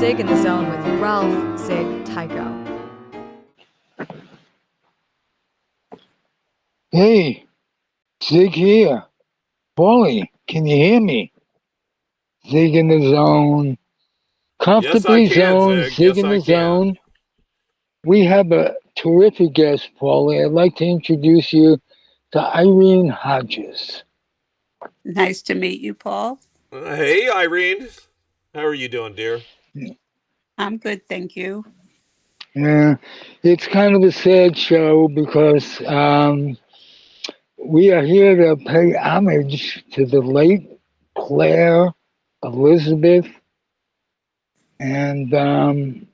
Zig in the Zone with Ralph, Zig, Tyko. Hey, Zig here. Paulie, can you hear me? Zig in the Zone. Yes, I Comfortably can, zoned, Zig. Zig Yes, in I the can. Zone. We have a terrific guest, Paulie. I'd like to introduce you to Irene Hodges. Nice to meet you, Paul. Hey, Irene. How are you doing, dear? I'm good, thank you. Yeah, it's kind of a sad show because we are here to pay homage to the late Claire Elizabeth, and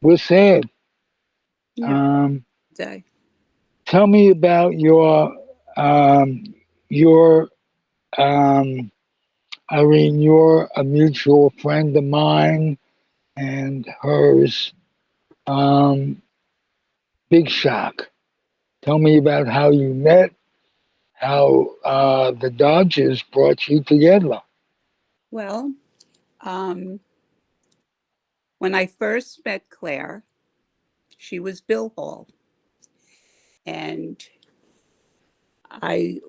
we're sad. Yeah, Um, day. Tell me about your um, Irene. You're a mutual friend of mine and hers. Um, Big shock. Tell me about how you met, how the Dodgers brought you together. Well, um, when I first met Claire, she was Bill Hall, and I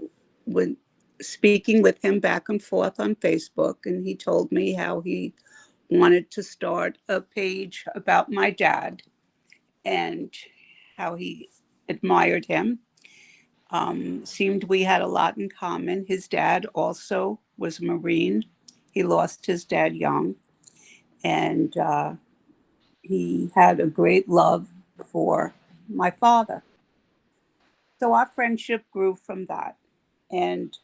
went speaking with him back and forth on Facebook, and he told me how he wanted to start a page about my dad and how he admired him. Seemed we had a lot in common. His dad also was a Marine. He lost his dad young, and he had a great love for my father. So our friendship grew from that. And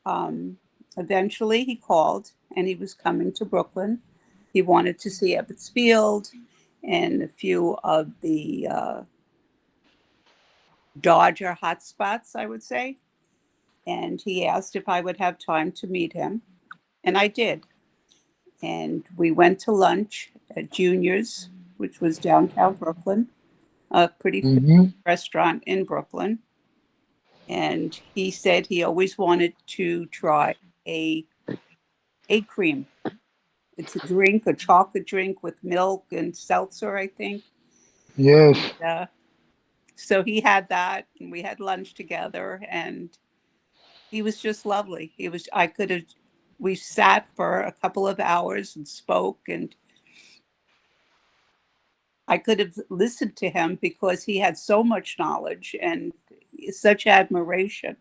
um, eventually he called and he was coming to Brooklyn. He wanted to see Ebbets Field and a few of the Dodger hotspots, I would say. And he asked if I would have time to meet him. And I did. And we went to lunch at Junior's, which was downtown Brooklyn, a pretty famous Hmm. restaurant in Brooklyn. And he said he always wanted to try a cream. It's a drink, a chocolate drink with milk and seltzer, I think. Yes. Uh, so he had that, and we had lunch together, and he was just lovely. He was. I could have. We sat for a couple of hours and spoke, and I could have listened to him because he had so much knowledge and such admiration.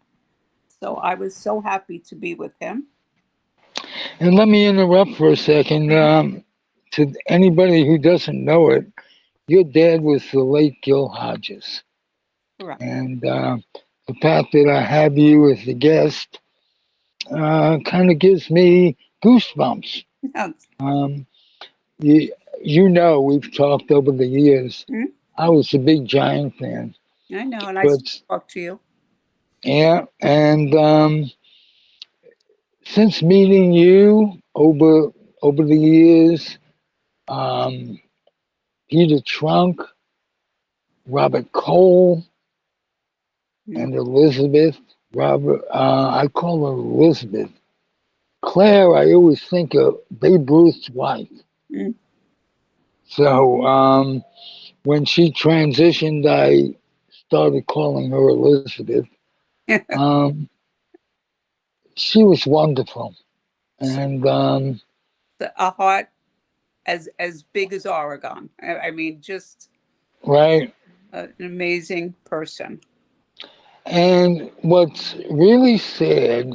So I was so happy to be with him. And let me interrupt for a second. To anybody who doesn't know it, your dad was the late Gil Hodges. Correct. And the fact that I have you as the guest kind of gives me goosebumps. Um, you, you know, we've talked over the years. Mhm. I was a big Giant fan, I know, and I still but talk to you. yeah, and since meeting you over the years, um, Peter Trunk, Robert Cole, Mhm. and Elizabeth. I call her Elizabeth. Claire, I always think of Babe Ruth's wife. Mhm. So when she transitioned, I started calling her Elizabeth. Um, she was wonderful, So and a heart as big as Oregon. I mean, just right. an amazing person. And what's really sad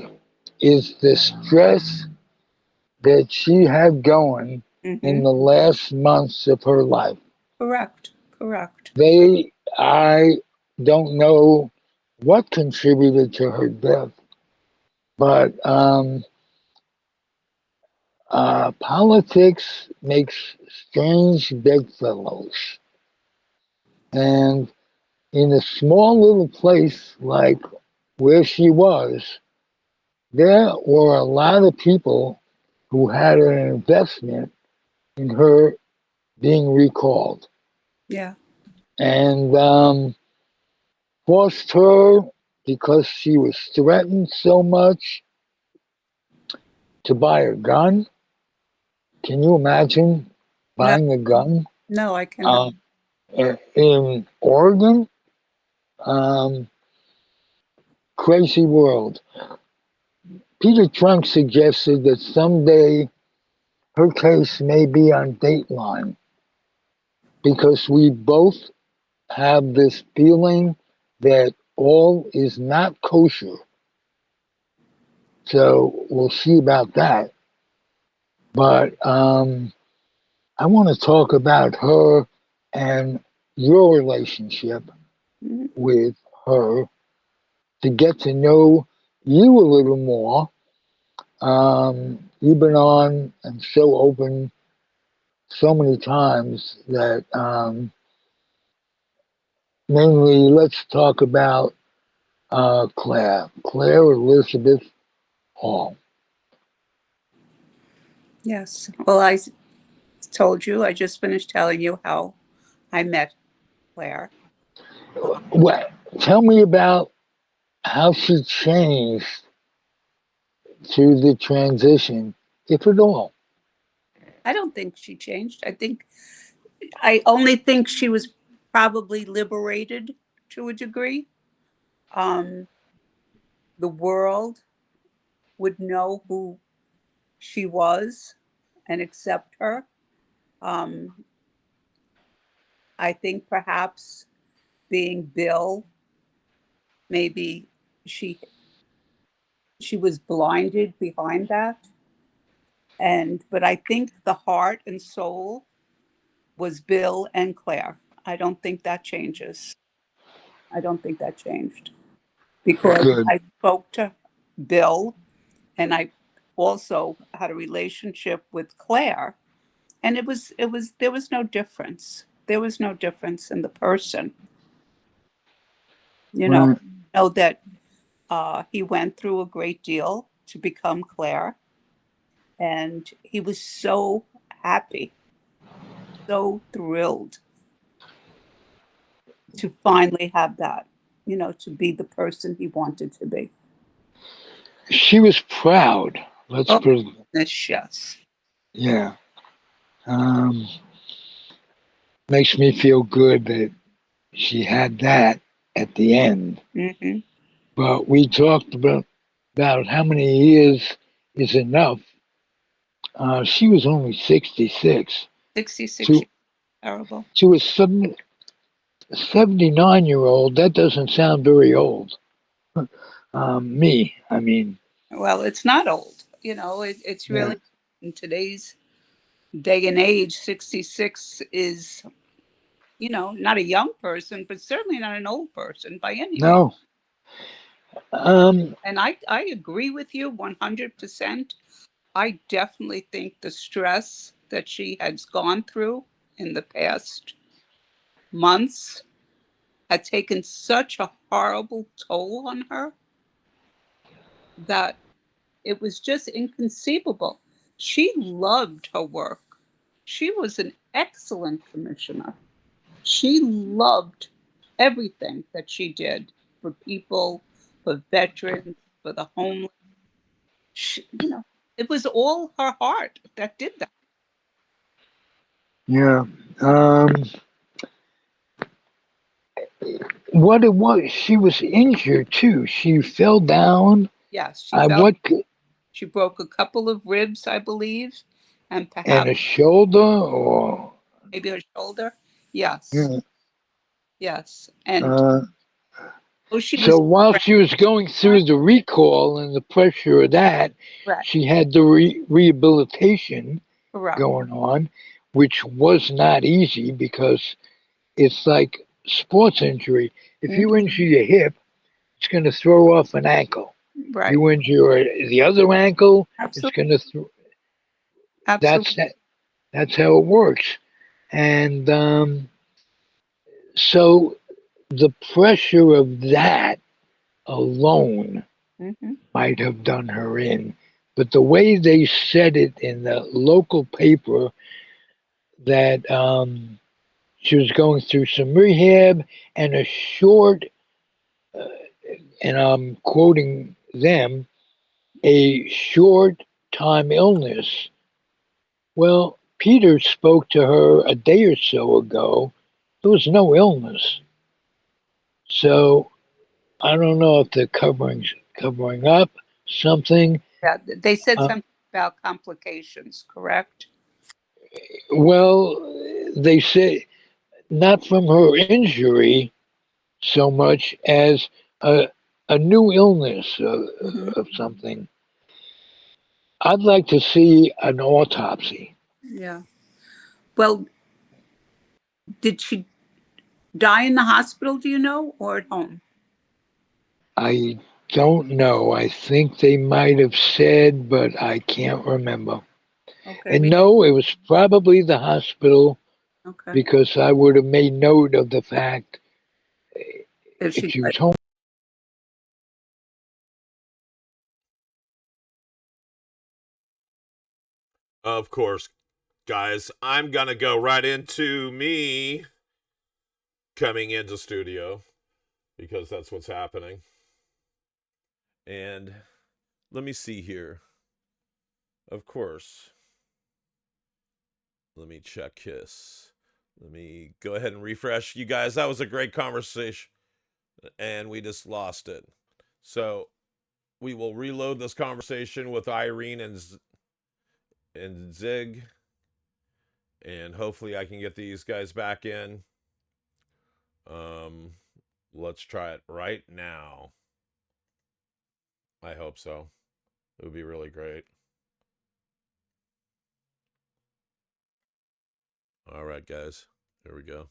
is the stress that she had going in Hmm. the last months of her life. Correct. Correct. I don't know what contributed to her death, but politics makes strange bedfellows. And in a small little place like where she was, there were a lot of people who had an investment in her being recalled Yeah. and forced her, because she was threatened so much, to buy a gun. Can you imagine? No, buying a gun no, I cannot. in Oregon. Um, Crazy world. Peter Trunk suggested that someday her case may be on Dateline because we both have this feeling that all is not kosher. So we'll see about that. But I want to talk about her and your relationship Mhm. with her to get to know you a little more. You've been on and so open so many times that mainly let's talk about Claire Elizabeth Hall. Yes. Well, told you, I just finished telling you how I met Claire. Well, tell me about how she changed through the transition, if at all. I don't think she changed. I only think she was probably liberated to a degree. Um, the world would know who she was and accept her. Um, I think perhaps being Bill, maybe she she was blinded behind that. And but I think the heart and soul was Bill and Claire. I don't think that changes. I don't think that changed because Good. I spoke to Bill and I also had a relationship with Claire, and it was there was no difference. There was no difference in the person. You Right. know that he went through a great deal to become Claire, and he was so happy, so thrilled to finally have that. To be the person he wanted to be. She was proud. Let's Oh, put it, yes. yeah. Um, Makes me feel good that she had that at the end. Mm-hmm. But we talked about how many years is enough. She was only 66. 66 To, years, terrible. to a 79-year-old, that doesn't sound very old. I mean, Well, it's not old. It's yeah. really in today's day and age. 66 is, not a young person, but certainly not an old person by any means. No. Um, And I agree with you 100%. I definitely think the stress that she has gone through in the past months had taken such a horrible toll on her that it was just inconceivable. She loved her work. She was an excellent commissioner. She loved everything that she did for people, for veterans, for the homeless. It was all her heart that did that. yeah. What it was, she was injured too. She fell down. Yes, she I felt what she broke a couple of ribs, I believe, and and perhaps a shoulder or maybe her shoulder. Yes, yeah. yes. And Uh, she so was while she was going through the recall and the pressure of that, correct, she had the rehabilitation correct. going on, which was not easy because it's like sports injury. If Mhm. you injure your hip, it's going to throw off an ankle. Right. You injure the other ankle, it's Absolutely. going to. Absolutely. That's that's how it works. And so the pressure of that alone Hmm. might have done her in. But the way they said it in the local paper that she was going through some rehab and a short, uh, and I'm quoting them, a short time illness. Well, Peter spoke to her a day or so ago, there was no illness. So I don't know if they're covering up something. Yeah, they said Uh, something about complications, correct? well, they say not from her injury so much as a, a new illness Hmm. of something. I'd like to see an autopsy. Yeah. Well, did she die in the hospital, do you know, or at home? I don't know. I think they might have said, but I can't remember. Okay. And no, it was probably the hospital Okay. because I would have made note of the fact If if she she died. was home. Of course, guys, I'm gonna go right into me coming into studio because that's what's happening. And let me see here. Of course, let me check his. Let me go ahead and refresh. You guys, that was a great conversation, and we just lost it. So we will reload this conversation with Irene and Zig, and hopefully I can get these guys back in. Um, let's try it right now. I hope so. It would be really great. All right, guys. Here we go.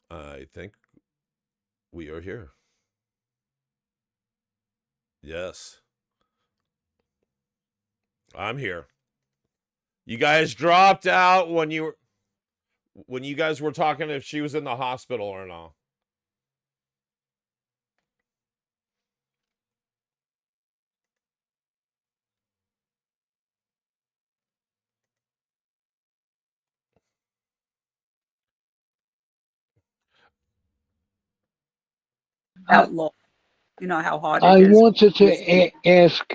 I think we are here. Yes, I'm here. You guys dropped out when you guys were talking if she was in the hospital or not. I, Outlaw. You know how hard it I is. wanted to These people. ask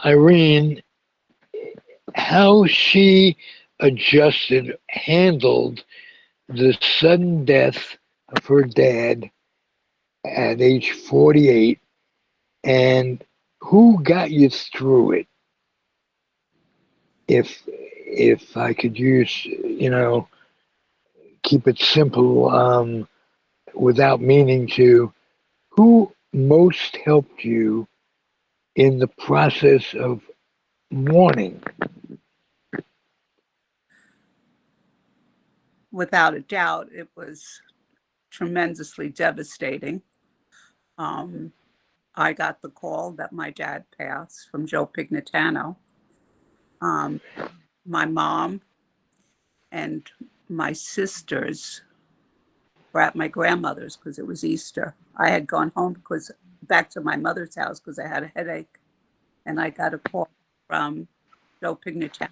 Irene how she handled the sudden death of her dad at age 48, and who got you through it? If I could use, keep it simple, without meaning to, who most helped you in the process of mourning? Without a doubt, it was tremendously devastating. Um, I got the call that my dad passed from Joe Pignatano. Um, my mom and my sisters were at my grandmother's because it was Easter. I had gone home because back to my mother's house because I had a headache, and I got a call from Joe Pignatano.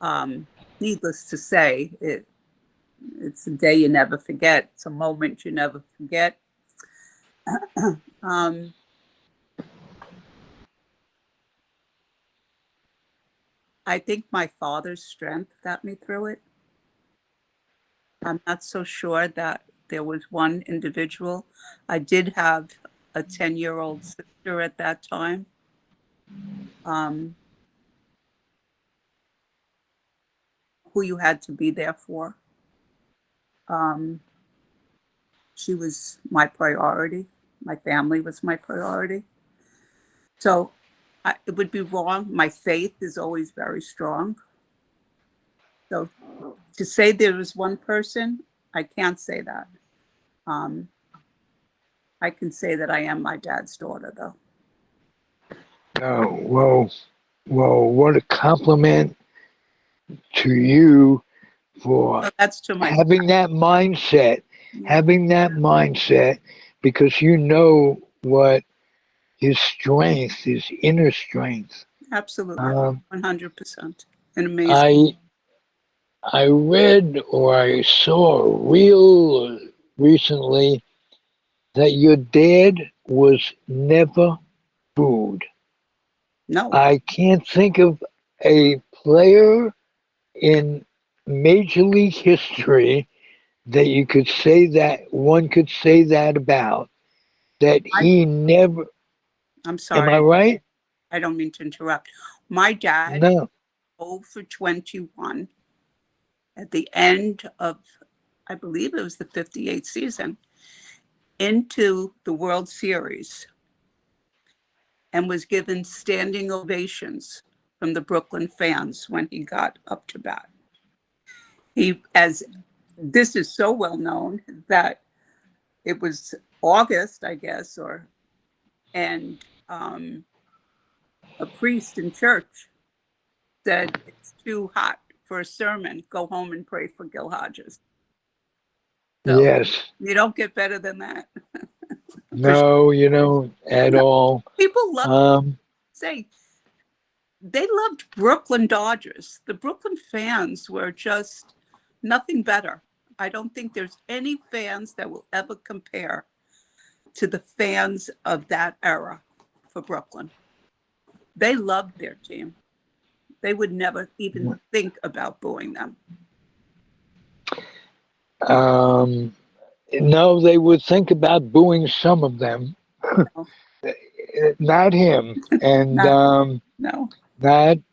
Um, Needless to say, it's a day you never forget. It's a moment you never forget. um, I think my father's strength got me through it. I'm not so sure that there was one individual. I did have a 10-year-old sister at that time, um, who you had to be there for. Um, she was my priority. My family was my priority. So it would be wrong. My faith is always very strong. So to say there was one person, I can't say that. Um, I can say that I am my dad's daughter, though. Oh, what a compliment to you for So that's to my having that mindset, yeah, having that mindset, because you know what his strength, his inner strength. absolutely, Um, 100%, an amazing. I I read or I saw a reel recently that your dad was never booed. No, I can't think of a player in Major League history that you could say that one could say that about. That I, he never. I'm Am I sorry. right? I don't mean to interrupt. My dad, No. 0 for 21 at the end of, I believe it was the 58th season, into the World Series and was given standing ovations from the Brooklyn fans when he got up to bat. He, as this is so well known that it was August, I guess, and a priest in church said it's too hot for a sermon. Go home and pray for Gil Hodges. So Yes. you don't get better than that. For sure. No, you don't at No, all. people love Um, say they loved Brooklyn Dodgers. The Brooklyn fans were just nothing better. I don't think there's any fans that will ever compare to the fans of that era for Brooklyn. They loved their team. They would never even think about booing them. um, no, they would think about booing some of them, No, not him, and not no.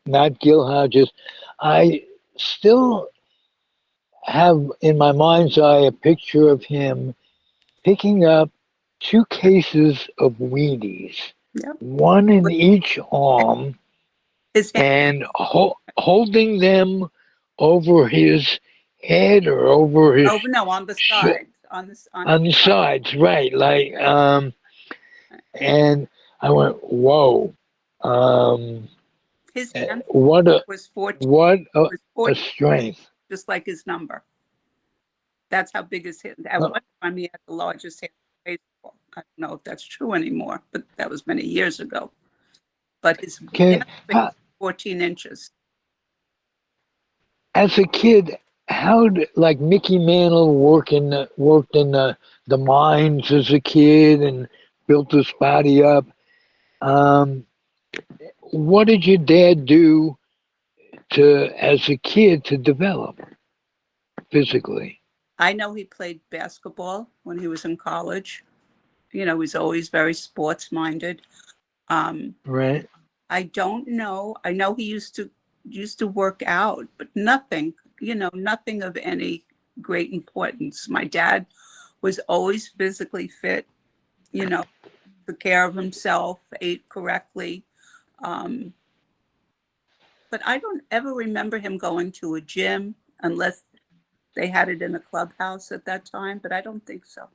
not Gil Hodges. I still have in my mind's eye a picture of him picking up two cases of Wheaties, Yep. one in each arm, His hand and holding them over his head or over his over no on the side on on the the side. sides, right? And I went, whoa, um, His hand what a was 14 what was a 14, strength. just like his number. That's how big his hand. At Uh, one time, he had the largest hand in baseball. I don't know if that's true anymore, but that was many years ago. But his Can hand was 14 inches. as a kid, how did like Mickey Mantle worked in the mines as a kid and built his body up? Um, what did your dad do to as a kid to develop physically? I know he played basketball when he was in college. You know, he's always very sports minded. Um, Right. I don't know. I know he used to work out, but nothing, nothing of any great importance. My dad was always physically fit, you know, took care of himself, ate correctly. Um, but I don't ever remember him going to a gym unless they had it in a clubhouse at that time, but I don't think so.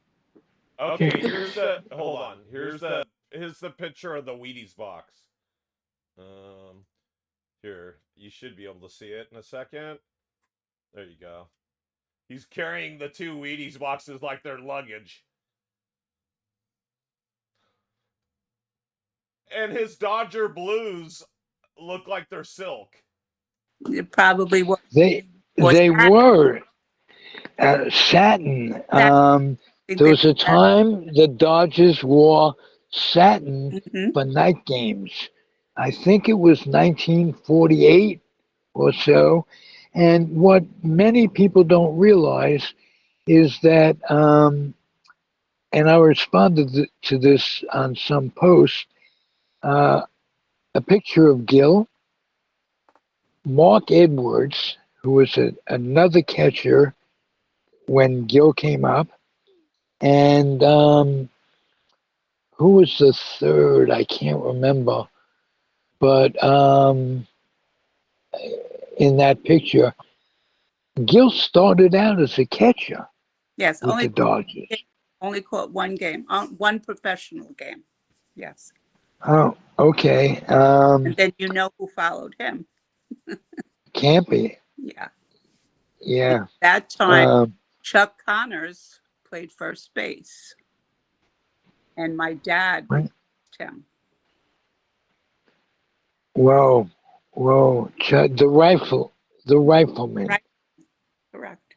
Okay, here's the hold on. Here's the picture of the Wheaties box. Um, here you should be able to see it in a second. There you go. He's carrying the two Wheaties boxes like they're luggage. And his Dodger blues look like they're silk. It probably They was they that, were satin. that I think There they was a that. time the Dodgers wore satin Hmm. for night games. I think it was 1948 or so. And what many people don't realize is that, and I responded to this on some post, uh, a picture of Gil, Mark Edwards, who was another catcher when Gil came up, and who was the third? I can't remember. But in that picture, Gil started out as a catcher Yes, with the Dodgers. only caught one game, one professional game. Yes. Oh, okay. And then you know who followed him. Can't be. Yeah. And Yeah. that time, Um, Chuck Connors played first base, and my dad right. replaced him. Whoa, whoa. The rifleman. Right.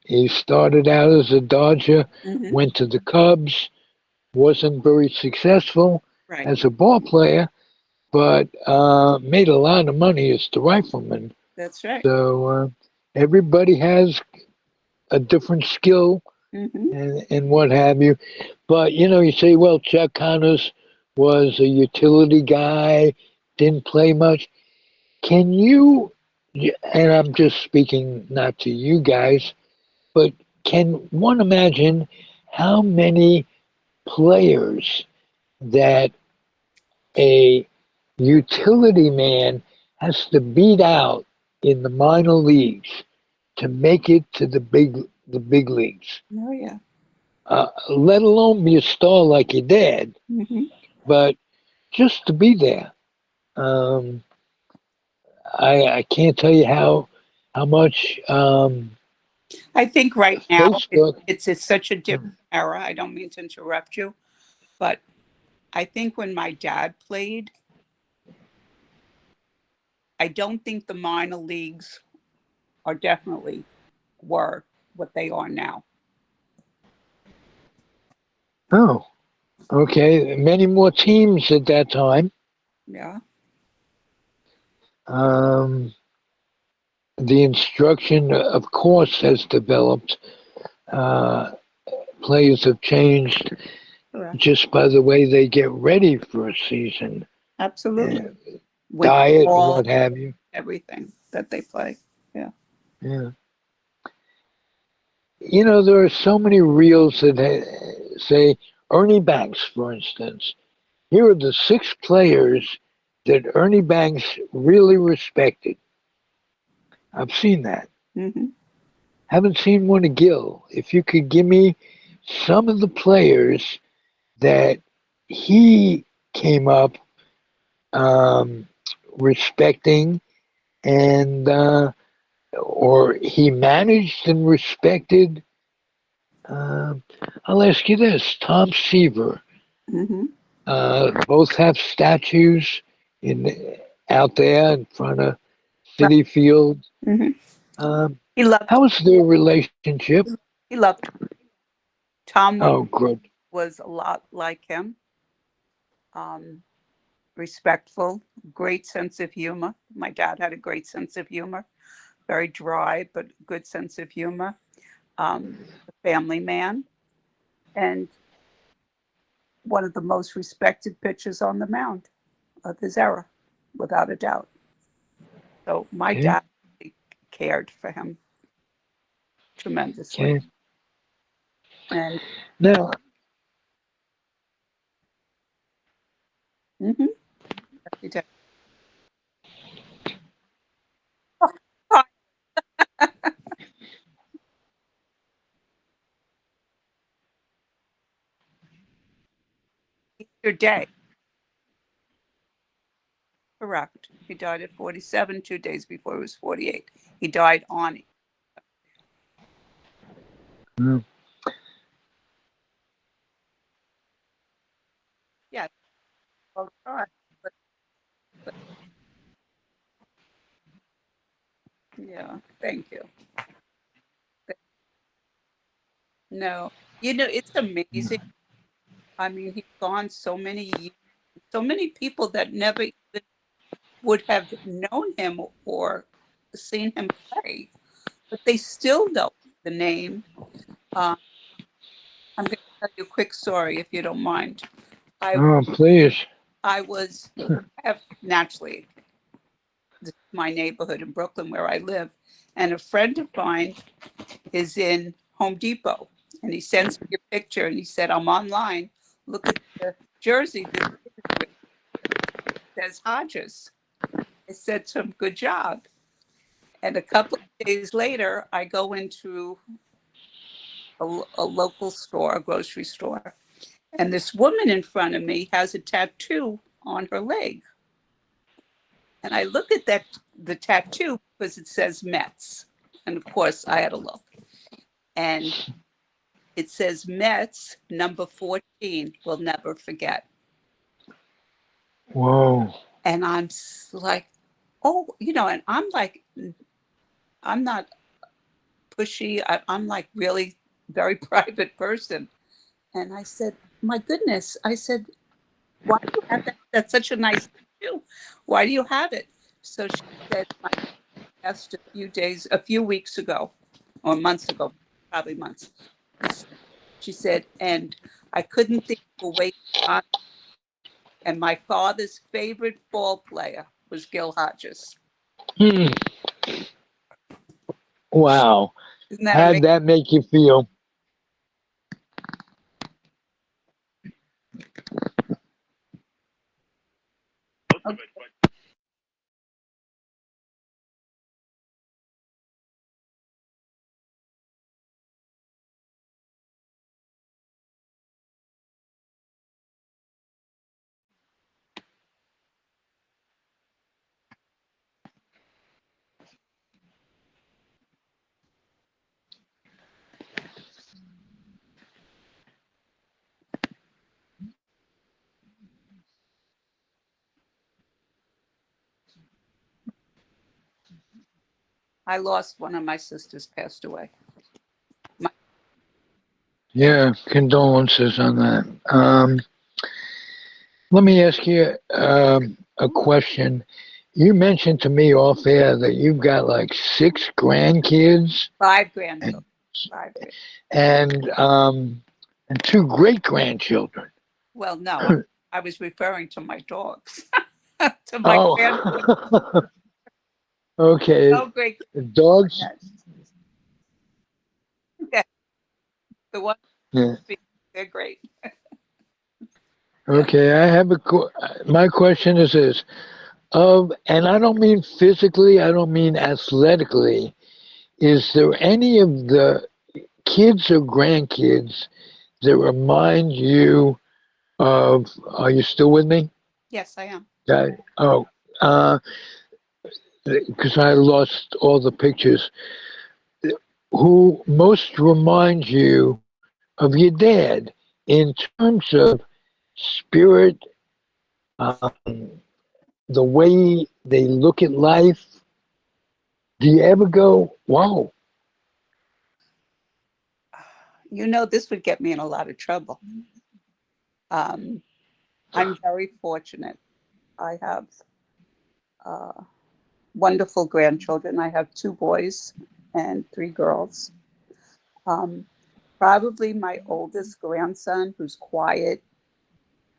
He started out as a Dodger, Mm-hmm. went to the Cubs, wasn't very successful Right. as a ball player, but made a lot of money as the rifleman. That's right. So everybody has a different skill Mm-hmm. and what have you. But you say, well, Chuck Connors was a utility guy, didn't play much. Can you, and I'm just speaking not to you guys, but can one imagine how many players that a utility man has to beat out in the minor leagues to make it to the big leagues? Oh, yeah. Let alone be a star like your dad, Mm-hmm. but just to be there. Um, I can't tell you how much I think right now Facebook. it's such a different era. I don't mean to interrupt you, but I think when my dad played, I don't think the minor leagues are definitely were what they are now. Oh, okay. Many more teams at that time. Yeah. Um, the instruction, of course, has developed. Uh, Players have changed Correct. just by the way they get ready for a season, Absolutely. uh, With diet, and all what have you. everything that they play. Yeah. Yeah. There are so many reels that say Ernie Banks, for instance. Here are the 6 players that Ernie Banks really respected. I've seen that. Mm-hmm. Haven't seen one of Gil. If you could give me some of the players that he came up um, respecting and or he managed and respected. Um, I'll ask you this: Tom Seaver. Mm-hmm. Both have statues in out there in front of Right. City Field. Mm-hmm. Um, He loved how was their relationship? he loved Tom Oh, good. was a lot like him. Um, Respectful, great sense of humor. My dad had a great sense of humor, very dry but good sense of humor. A family man and one of the most respected pitchers on the mound of his era, without a doubt. So my Okay. dad cared for him tremendously. Okay. And Now, mhm, he did. Easter Day, correct. He died at 47, 2 days before he was 48. He died on, mm, yeah, well, God, but yeah, thank you. No, it's amazing. I mean, he's gone so many years, so many people that never even would have known him or seen him play, but they still know the name. Um, I'm going to tell you a quick story if you don't mind. I oh, please. I was I have naturally this is my neighborhood in Brooklyn where I live, and a friend of mine is in Home Depot, and he sends me a picture, and he said, "I'm online. Look at the jersey this kid is wearing. It says Hodges." I said to him, "Good job." And a couple of days later, I go into a local store, a grocery store, and this woman in front of me has a tattoo on her leg. And I look at the tattoo because it says Mets. And of course, I had a look. And it says Mets number 14, will never forget. Whoa. And I'm like, oh, and I'm like, I'm not pushy. I'm like really very private person. And I said, my goodness. I said, why do you have that? That's such a nice thing to do. Why do you have it? So she said, my asked a few weeks ago, or months ago, probably months. She said, and I couldn't think of a way to honor. And my father's favorite ball player was Gil Hodges. Hmm. Wow. Isn't that How'd amazing? that make you feel? Okay. I lost one of my sisters, passed away. Yeah, condolences on that. Let me ask you a question. You mentioned to me off air that you've got like 6 grandkids Five and grandchildren. Five. and 2 great grandchildren. Well, no, I was referring to my dogs, to my grandchildren. Oh, okay. No great. Dogs. Yes. Yeah, the ones Yeah. they're great. Yeah. Okay, I have my question is this: and I don't mean physically, I don't mean athletically. Is there any of the kids or grandkids that remind you of? Are you still with me? Yes, I am. Oh, uh, because I lost all the pictures. Who most reminds you of your dad in terms of spirit, um, the way they look at life? Do you ever go, wow? You know, this would get me in a lot of trouble. Um, I'm very fortunate. I have uh, wonderful grandchildren. I have 2 boys and 3 girls. Um, Probably my oldest grandson, who's quiet,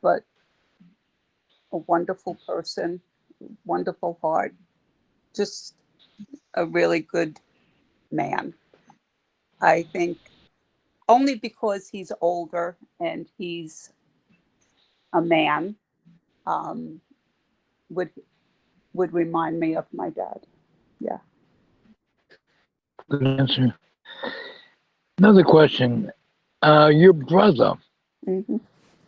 but a wonderful person, wonderful heart, just a really good man. I think only because he's older and he's a man um, would would remind me of my dad. Yeah. Good answer. Another question. Your brother, Hmm.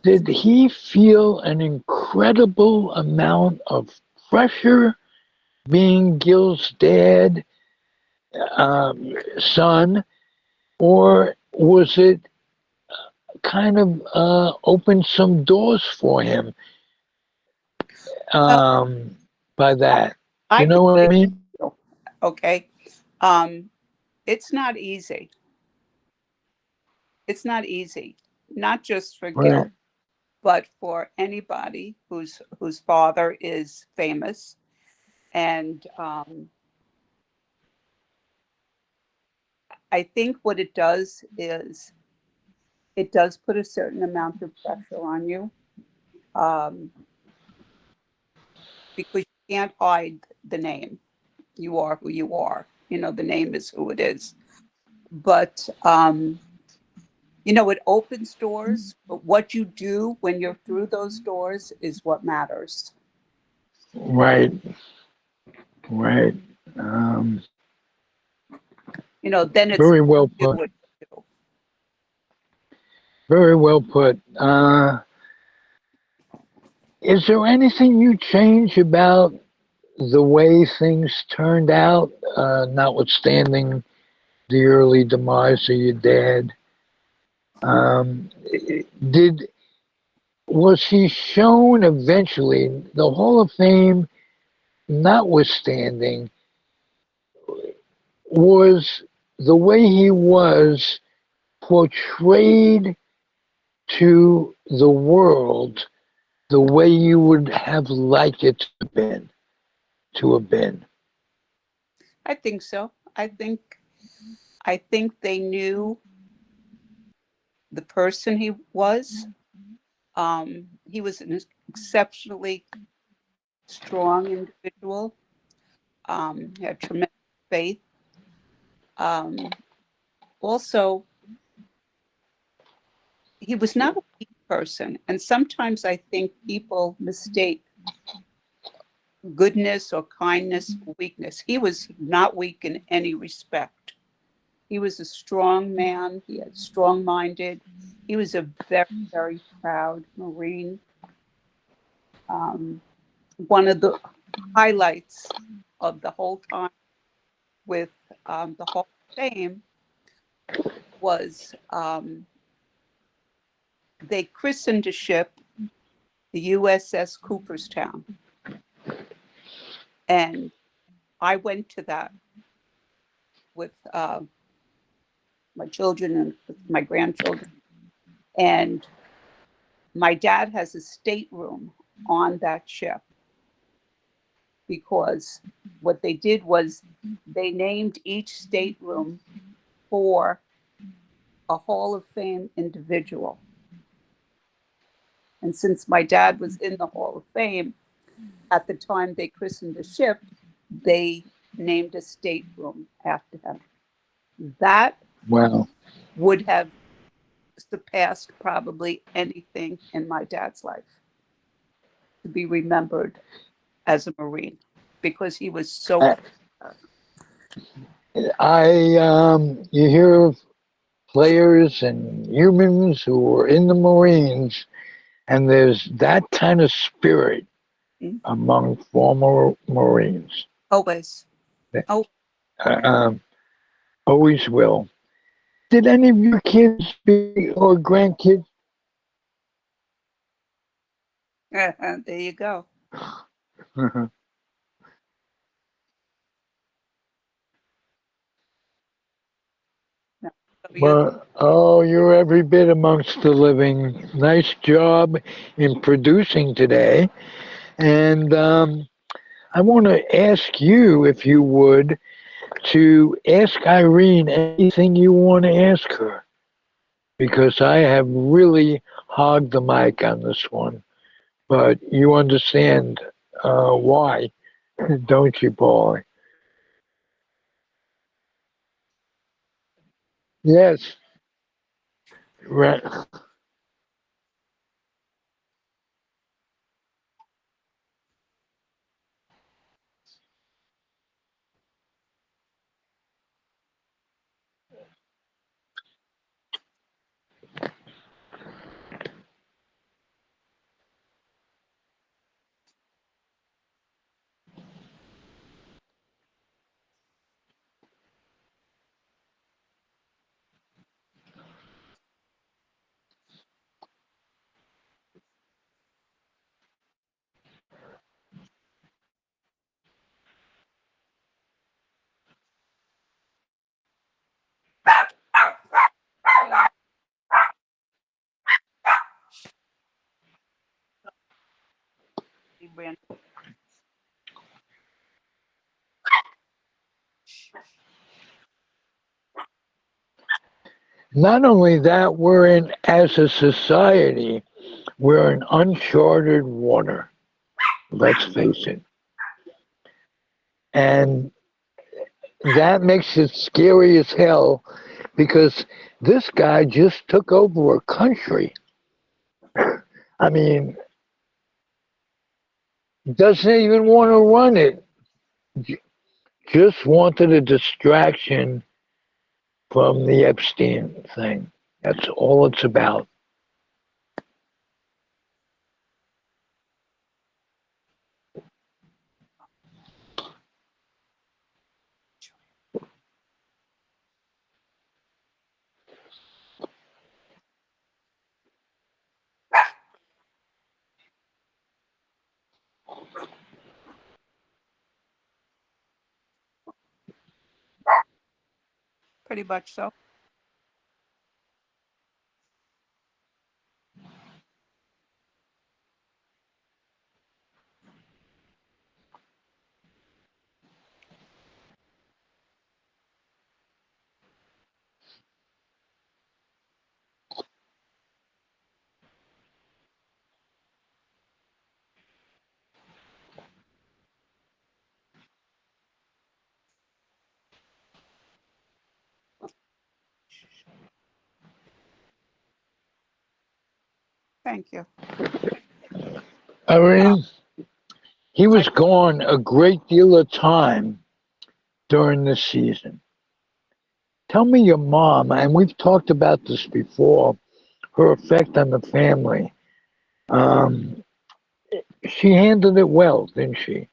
did he feel an incredible amount of pressure being Gil's dad, son, or was it kind of opened some doors for him Well, um, by that? Do I you would know what I say, mean? so. Okay. Um, it's not easy. It's not easy, not just for Gil, Right. but for anybody whose father is famous. And I think what it does is it does put a certain amount of pressure on you, um, because you can't hide the name. You are who you are. You know, the name is who it is. But you know, it opens doors, but what you do when you're through those doors is what matters. Right. Right. Um, You know, then it's very well do put. what you do. Very well put. Is there anything you change about the way things turned out, notwithstanding the early demise of your dad? Um, did Was he shown eventually the Hall of Fame, notwithstanding, was the way he was portrayed to the world the way you would have liked it to have been. I think so. I think they knew the person he was. He was an exceptionally strong individual. He had tremendous faith. Um, Also, he was not a weak person, and sometimes I think people mistake goodness or kindness for weakness. He was not weak in any respect. He was a strong man. He had strong-minded. He was a very, very proud Marine. Um, One of the highlights of the whole time with the Hall of Fame was they christened a ship the USS Cooperstown. And I went to that with my children and with my grandchildren. And my dad has a stateroom on that ship because what they did was they named each stateroom for a Hall of Fame individual. And since my dad was in the Hall of Fame, at the time they christened the ship, they named a stateroom after him. That Wow. would have surpassed probably anything in my dad's life to be remembered as a Marine because he was so. You hear of players and humans who are in the Marines, and there's that kind of spirit among former Marines. Always. Oh, Um, Always will. Did any of your kids be or grandkids? there you go. No. So Well, oh, you're every bit amongst the living. Nice job in producing today. And I want to ask you, if you would, to ask Irene anything you want to ask her, because I have really hogged the mic on this one. But you understand why, don't you, Paul? Yes. Right. he ran. Not only that, we're in, as a society, we're in uncharted water. Let's face it. And that makes it scary as hell because this guy just took over a country. I mean, doesn't even want to run it. Just wanted a distraction from the Epstein thing. That's all it's about. pretty much so. Thank you. Irene, he was gone a great deal of time during this season. Tell me your mom, and we've talked about this before, her effect on the family. Um, she handled it well, didn't she?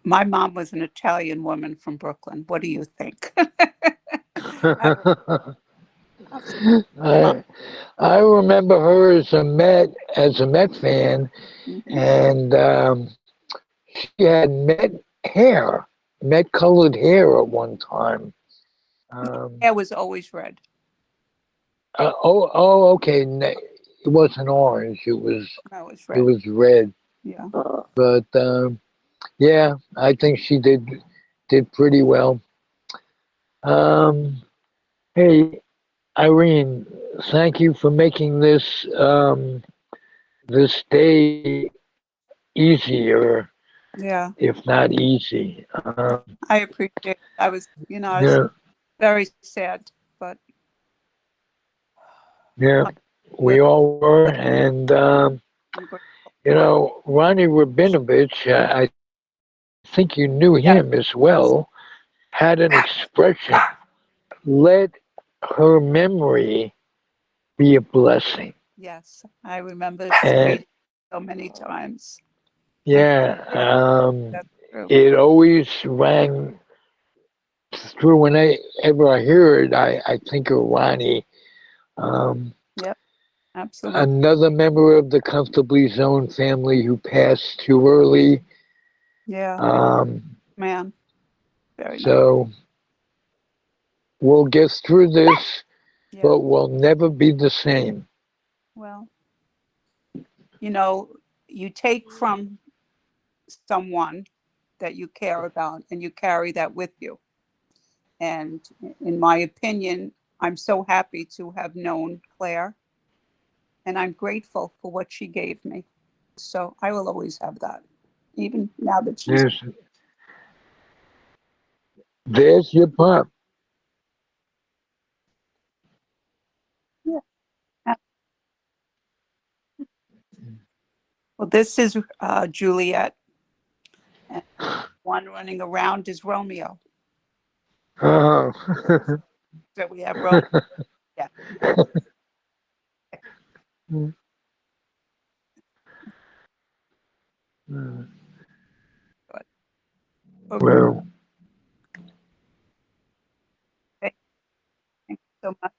My mom was an Italian woman from Brooklyn. What do you think? I, I remember her as a Met fan, Mhm. and she had Met colored hair at one time. Um, Hair was always red. okay. It wasn't orange. No, it was It red. was red. Yeah. But yeah, I think she did pretty well. Um, hey, Irene, thank you for making this day easier, Yeah. if not easy. I appreciate it. I was Yeah, very sad, but yeah, I'm we glad all were, that and I'm grateful. Ronnie Rabinovich, I think you knew Yes, him as yes, well, had an expression: "Let her memory be a blessing." yes. I remember And reading so many times. I yeah, yeah, that's true. it always rang through whenever I hear it. I think of Ronnie. Um, Yep, absolutely. Another member of the Comfortably Zone family who passed too early. Yeah, Um, man, very nice. so we'll get through this, Yeah. but we'll never be the same. Well, you know, you take from someone that you care about and you carry that with you. And in my opinion, I'm so happy to have known Claire and I'm grateful for what she gave me. So I will always have that, even now that she's. There's, there's your pop. Yeah. Well, this is Juliet, and one running around is Romeo. Oh. So we have Romeo. Yeah. Good. Okay. Well, Thank you so much.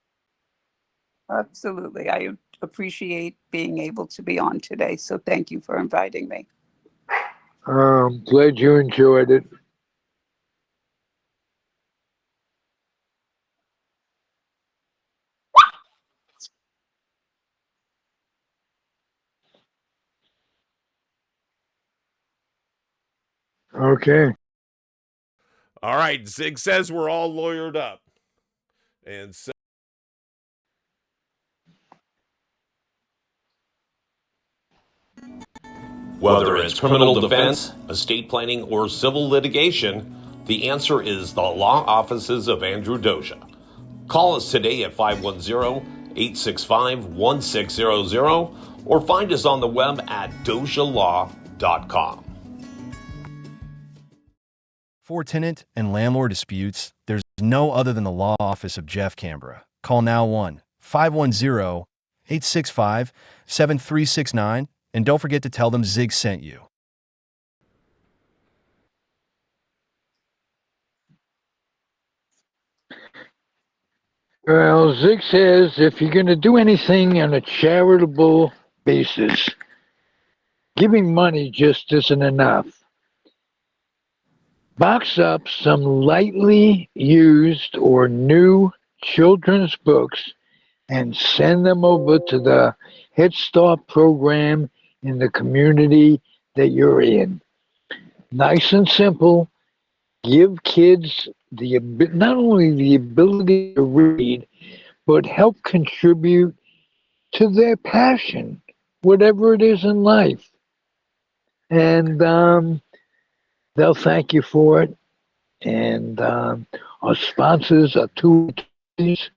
Absolutely. I appreciate being able to be on today. So thank you for inviting me. glad you enjoyed it. Okay. All right, Zig says we're all lawyered up. And so whether it's criminal defense, estate planning, or civil litigation, the answer is the law offices of Andrew Doja. Call us today at 510-865-1600 or find us on the web at dojalaw.com. For tenant and landlord disputes, there's no other than the law office of Jeff Canberra. Call now 1-510-865-7369 and don't forget to tell them Zig sent you. Well, Zig says if you're going to do anything on a charitable basis, giving money just isn't enough. Box up some lightly used or new children's books and send them over to the Head Start program in the community that you're in. Nice and simple. Give kids not only the ability to read, but help contribute to their passion, whatever it is in life. And they'll thank you for it. And our sponsors are two attorneys.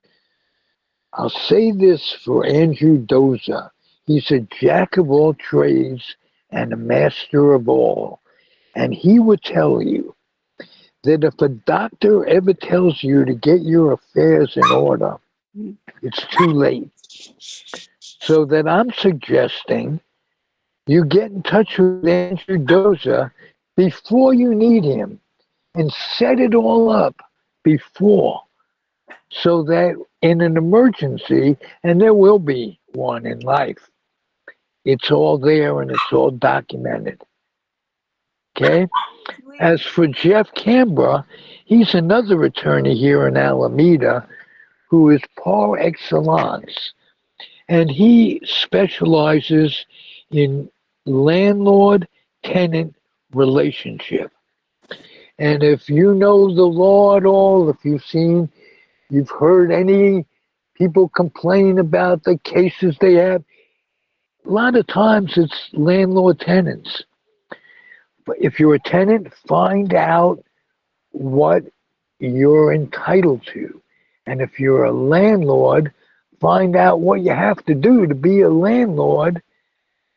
I'll say this for Andrew Doza. He's a jack of all trades and a master of all. And he would tell you that if a doctor ever tells you to get your affairs in order, it's too late. So that I'm suggesting you get in touch with Andrew Doza before you need him and set it all up before so that in an emergency, and there will be one in life, it's all there and it's all documented. Okay? As for Jeff Canberra, he's another attorney here in Alameda who is par excellence, and he specializes in landlord tenant relationship. And if you know the law at all, if you've heard any people complain about the cases they have, a lot of times it's landlord tenants. But if you're a tenant, find out what you're entitled to. And if you're a landlord, find out what you have to do to be a landlord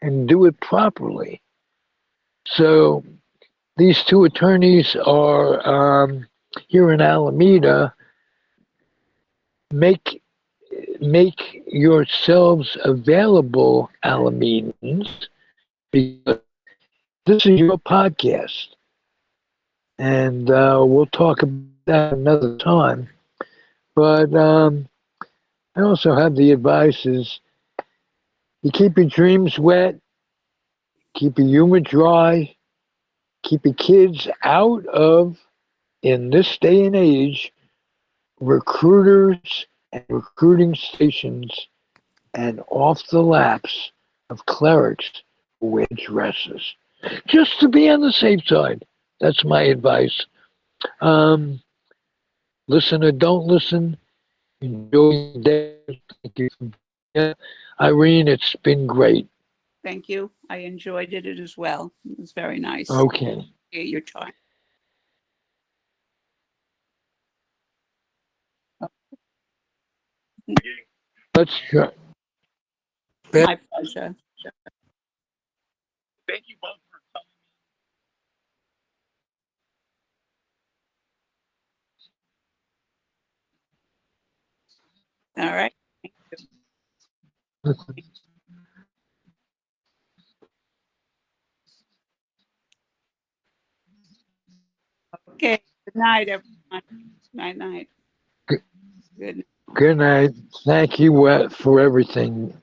and do it properly. So these two attorneys are here in Alameda. Make yourselves available, Alamedans, because this is your podcast. And we'll talk about that another time. But I also have the advice is you keep your dreams wet, keep your humor dry, keep your kids out of, in this day and age, recruiters and recruiting stations and off the laps of clerics who wear dresses. Just to be on the safe side. That's my advice. Um, Listen or don't listen. Enjoy the day. Thank you. Yeah. Irene, it's been great. Thank you. I enjoyed it as well. It was very nice. Okay. Hear your time. Let's try. My pleasure. All right. Okay. Good night, everyone. Night, night. Good Good. good night. Thank you for everything.